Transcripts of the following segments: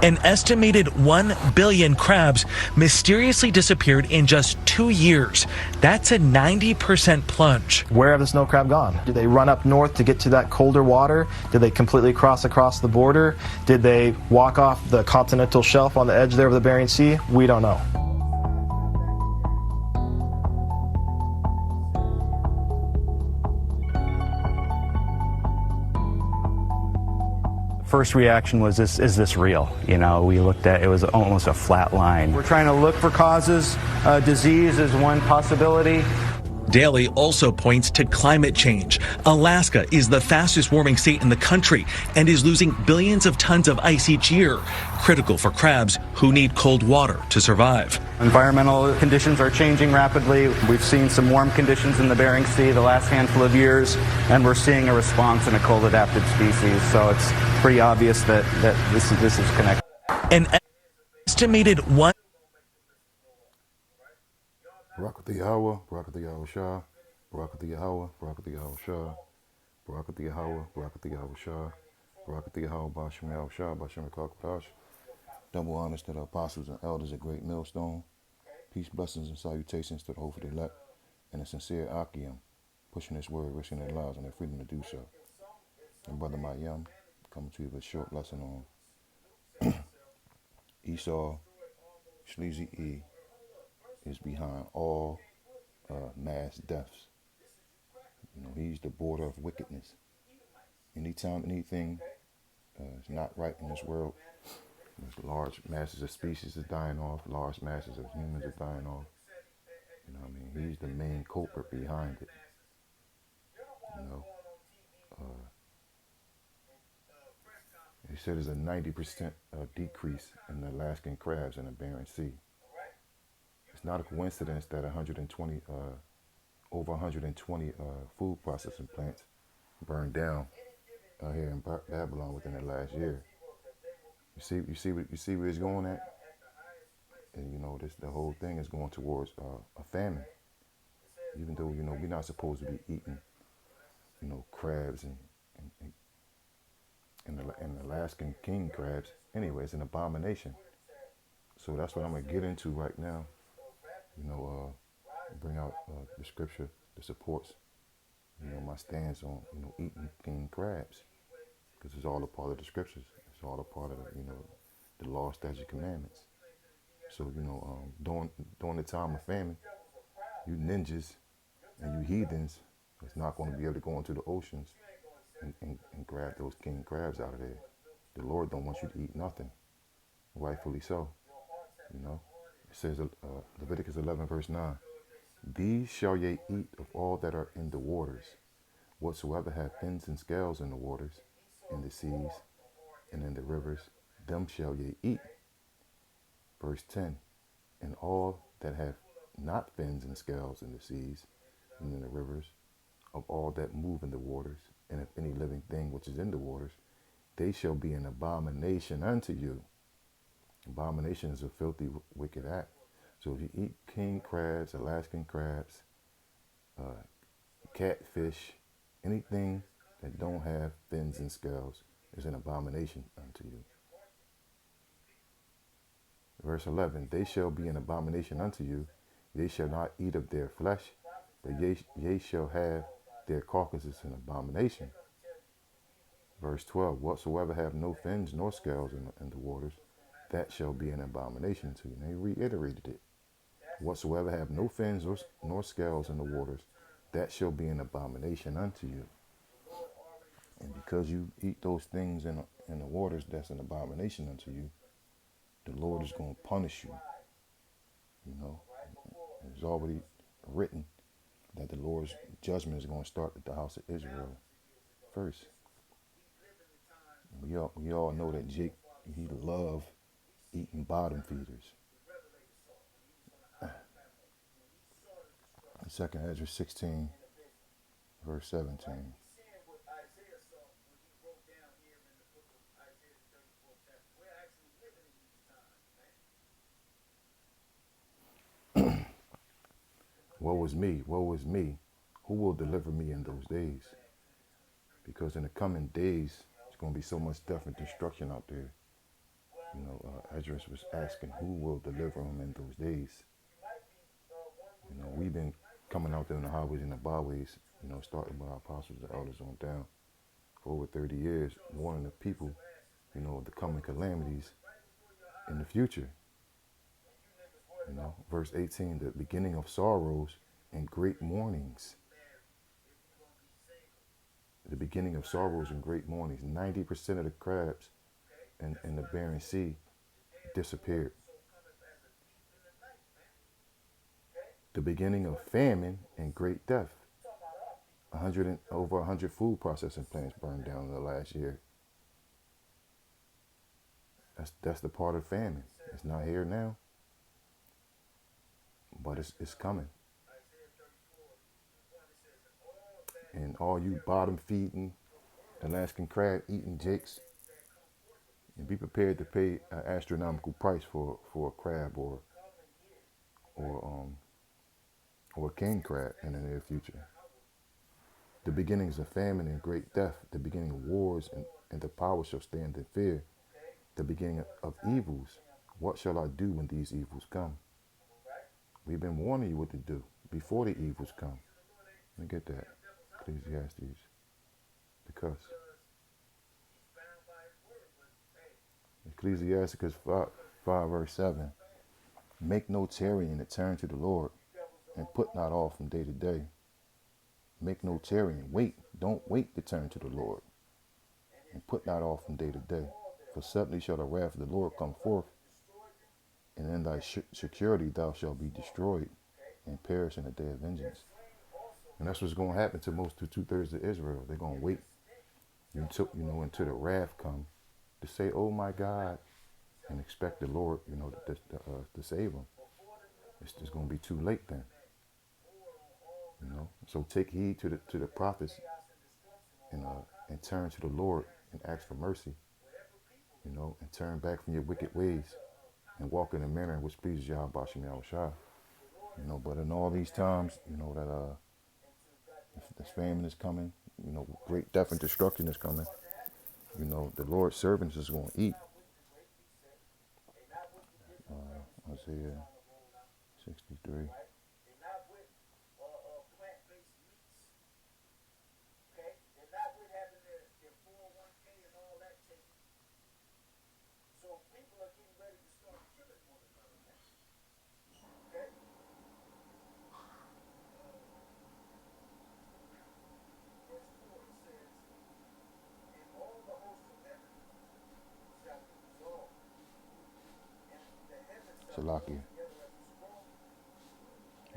An estimated 1 billion crabs mysteriously disappeared in just 2 years. That's a 90% plunge. Where have the snow crab gone? Did they run up north to get to that colder water? Did they completely cross across the border? Did they walk off the continental shelf on the edge there of the Bering Sea? We don't know. First reaction was, is this real? You know, we looked at it was almost a flat line. We're trying to look for causes. Disease is one possibility. Daly also points to climate change. Alaska is the fastest warming state in the country and is losing billions of tons of ice each year, critical for crabs who need cold water to survive. Environmental conditions are changing rapidly. We've seen some warm conditions in the Bering Sea the last handful of years, and we're seeing a response in a cold adapted species. So it's pretty obvious that this is connected. An estimated one. Barakati Yahweh, Barakati Yahweh Shah, Barakati Yahweh, Barakati Yahweh Shah, Barakati Yahweh, Barakati Yahweh Shah, Barakati Yahweh, Bashem Yahweh Shah, Bashem Kakadash. Double honors to the apostles and elders at Great Millstone. Peace, blessings, and salutations to the hopeful elect and a sincere Akim, pushing this word, risking their lives and their freedom to do so. And Brother Mayim, coming to you with a short lesson on Esau, Sleazy E, is behind all mass deaths. You know, he's the border of wickedness. Anytime anything is not right in this world, large masses of species are dying off, large masses of humans are dying off. You know what I mean? He's the main culprit behind it. You know, he said there's a 90% decrease in the Alaskan crabs in the Bering Sea. It's not a coincidence that over 120 food processing plants burned down here in Babylon within the last year. You see where it's going at, and you know the whole thing is going towards a famine. Even though you know we're not supposed to be eating, you know, crabs and Alaskan king crabs. Anyway, it's an abomination. So that's what I'm gonna get into right now. You know, bring out the scripture that supports, you know, my stance on, you know, eating king crabs, because it's all a part of the scriptures. It's all a part of, you know, the law, statute, commandments. So, you know, during the time of famine, you ninjas and you heathens is not going to be able to go into the oceans and grab those king crabs out of there. The Lord don't want you to eat nothing, rightfully so. You know, it says Leviticus 11 verse 9. These shall ye eat of all that are in the waters, whatsoever have fins and scales in the waters, in the seas, and in the rivers, them shall ye eat. Verse 10, and all that have not fins and scales in the seas, and in the rivers, of all that move in the waters, and of any living thing which is in the waters, they shall be an abomination unto you. Abomination is a filthy, wicked act. So if you eat king crabs, Alaskan crabs, catfish, anything that don't have fins and scales is an abomination unto you. Verse 11, they shall be an abomination unto you. They shall not eat of their flesh, but ye shall have their carcasses an abomination. Verse 12, whatsoever have no fins nor scales in the waters, that shall be an abomination to you. And they reiterated it. Whatsoever have no fins nor scales in the waters, that shall be an abomination unto you. And because you eat those things in the waters, that's an abomination unto you, the Lord is going to punish you. You know, it's already written that the Lord's judgment is going to start at the house of Israel first. We all know that Jake, he loved eating bottom feeders. Second Ezra 16, verse 17. Woe is me, woe is me. Who will deliver me in those days? Because in the coming days, there's going to be so much death and destruction out there. Edras was asking who will deliver him in those days. We've been coming out there in the highways and the byways, starting with our apostles and elders on down for over 30 years, warning the people, of the coming calamities in the future. Verse 18, the beginning of sorrows and great mournings. The beginning of sorrows and great mournings. 90% of the crabs in the Bering Sea disappeared. The beginning of famine and great death. Over 100 food processing plants burned down in the last year. That's the part of famine. It's not here now, but it's coming. And all you bottom feeding, Alaskan crab eating jakes, and be prepared to pay an astronomical price for a crab or a king crab in the near future. The beginnings of famine and great death, the beginning of wars, and the power shall stand in fear. The beginning of evils. What shall I do when these evils come? We've been warning you what to do before the evils come. Let me get that. Ecclesiastes. Because Ecclesiastes 5 verse 7. Make no tarrying to turn to the Lord, and put not off from day to day. Make no tarrying. Wait. Don't wait to turn to the Lord, and put not off from day to day. For suddenly shall the wrath of the Lord come forth, and in thy security thou shalt be destroyed and perish in the day of vengeance. And that's what's going to happen to most of 2/3 of Israel. They're going to wait until the wrath come to say, "Oh my God," and expect the Lord, to save them. It's just going to be too late then. So take heed to the prophets, and turn to the Lord and ask for mercy. And turn back from your wicked ways and walk in a manner in which pleases Yahweh Bashim Yahushua. But in all these times, that this famine is coming, great death and destruction is coming. The Lord's servants is going to eat. Isaiah 63. Salakia.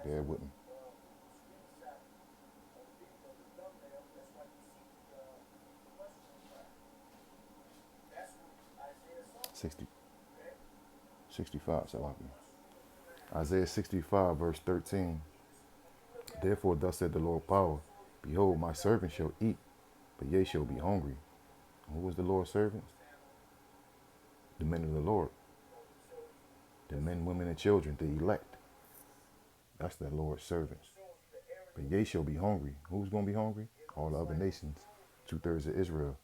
Bear with me. 65, Salakia. Isaiah 65, verse 13. Therefore, thus said the Lord power, behold, my servant shall eat, but ye shall be hungry. And who was the Lord's servants? The men of the Lord. The men, women, and children, the elect. That's the Lord's servants. But ye shall be hungry. Who's going to be hungry? All the other nations, 2/3 of Israel.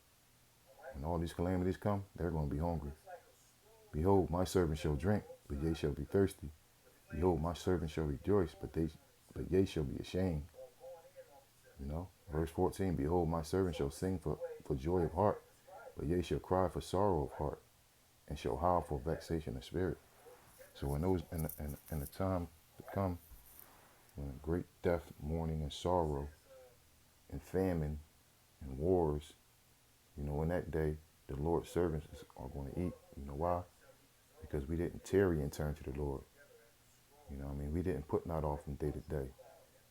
When all these calamities come, they're going to be hungry. Behold, my servant shall drink, but ye shall be thirsty. Behold, my servant shall rejoice, but ye shall be ashamed. Verse 14, behold, my servant shall sing for joy of heart, but ye shall cry for sorrow of heart, and shall howl for vexation of spirit. So in the time to come, when great death, mourning, and sorrow, and famine, and wars, in that day, the Lord's servants are going to eat. You know why? Because we didn't tarry and turn to the Lord. We didn't put not off from day to day.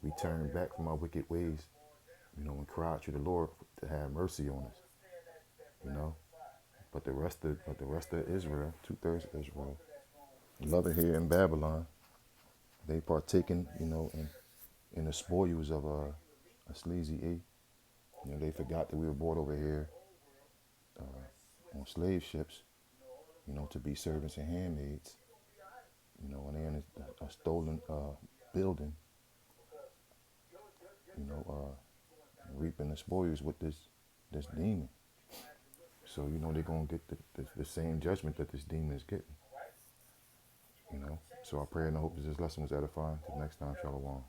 We turned back from our wicked ways, and cried to the Lord to have mercy on us. But the rest of Israel, 2/3 of Israel, love it here in Babylon. They partaken, in the spoils of a sleazy E. They forgot that we were brought over here on slave ships, to be servants and handmaids. And they're in a stolen building, reaping the spoils with this demon. So, you know, they're going to get the same judgment that this demon is getting. You know, so I pray and I hope that this lesson was edifying. Till next time, Shalom.